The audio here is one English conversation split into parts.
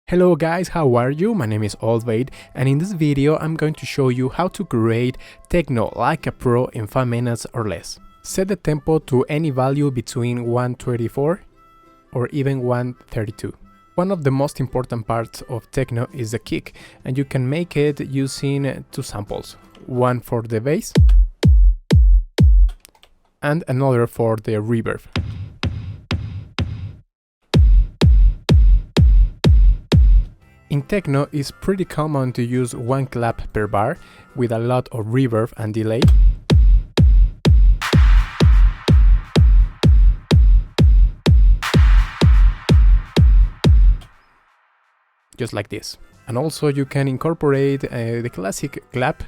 Hello guys, how are you? My name is Olbaid, and in this video I'm going to show you how to create techno like a pro in 5 minutes or less. Set the tempo to any value between 124 or even 132. One of the most important parts of techno is the kick, and you can make it using two samples, one for the bass and another for the reverb. In techno, it's pretty common to use one clap per bar with a lot of reverb and delay. Just like this. And also you can incorporate the classic clap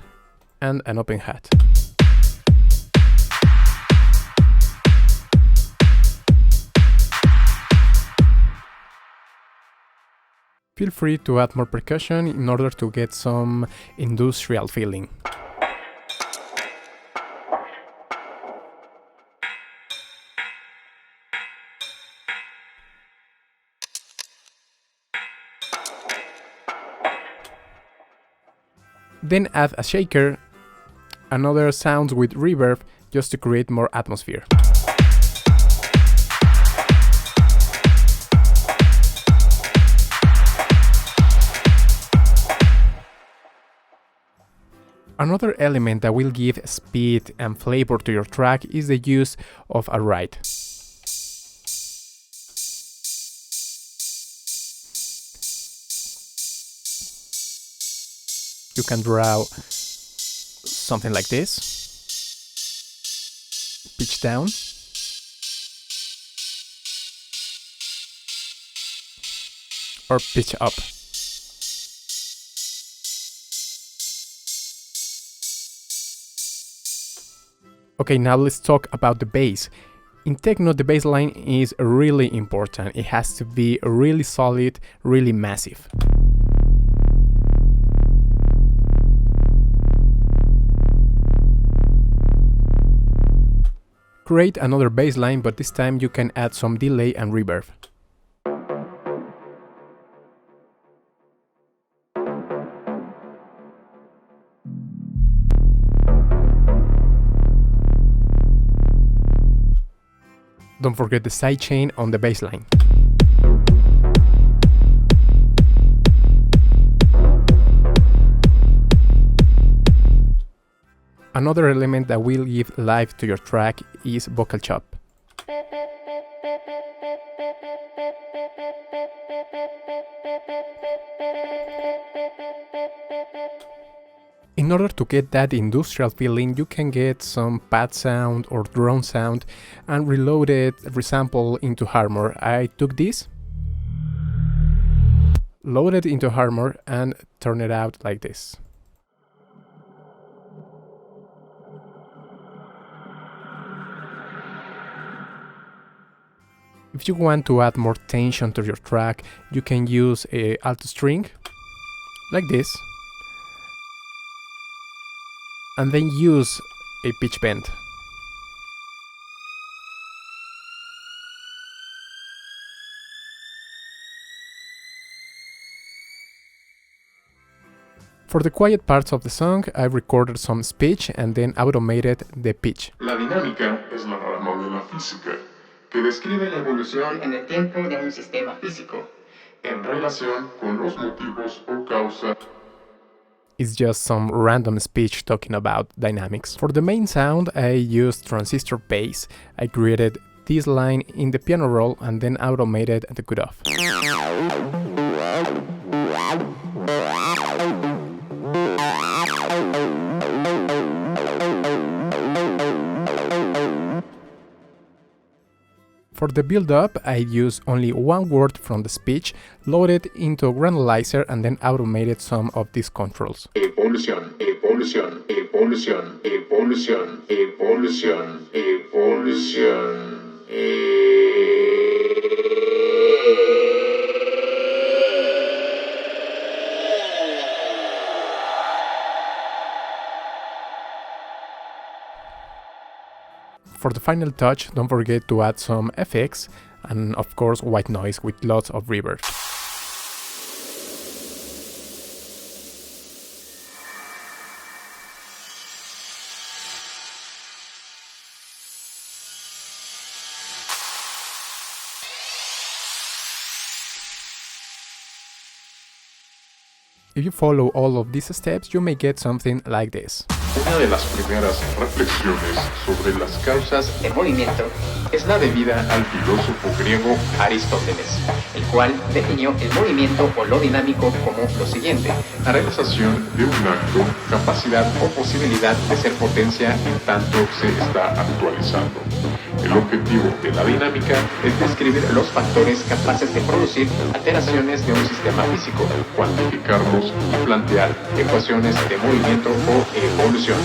and an open hat. Feel free to add more percussion in order to get some industrial feeling. Then add a shaker and other sounds with reverb just to create more atmosphere. Another element that will give speed and flavor to your track is the use of a ride. You can draw something like this, pitch down, or pitch up. Okay, now let's talk about the bass. In techno, the bass line is really important. It has to be really solid, really massive. Create another bass line, but this time you can add some delay and reverb. Don't forget the sidechain on the bassline. Another element that will give life to your track is vocal chop. In order to get that industrial feeling, you can get some pad sound or drone sound and reload it, resample into Harmor. I took this, loaded into Harmor and turn it out like this. If you want to add more tension to your track, you can use a alto string, like this, and then use a pitch bend. For the quiet parts of the song, I recorded some speech and then automated the pitch. La dinámica es la rama de la física, que describe la evolución en el tiempo de un sistema físico, en relación con los motivos o causas. It's just some random speech talking about dynamics. For the main sound, I used transistor bass. I created this line in the piano roll and then automated the cutoff. For the build-up, I used only one word from the speech, loaded into a granulizer and then automated some of these controls. Evolución, evolución, evolución, evolución, evolución, evolución. For the final touch, don't forget to add some effects and of course white noise with lots of reverb. If you follow all of these steps, you may get something like this. Una de las primeras reflexiones sobre las causas de movimiento es la debida al filósofo griego Aristóteles, el cual definió el movimiento o lo dinámico como lo siguiente: la realización de un acto, capacidad o posibilidad de ser potencia en tanto se está actualizando. El objetivo de la dinámica es describir los factores capaces de producir alteraciones de un sistema físico, cuantificarlos y plantear ecuaciones de movimiento o evolución. Evolución.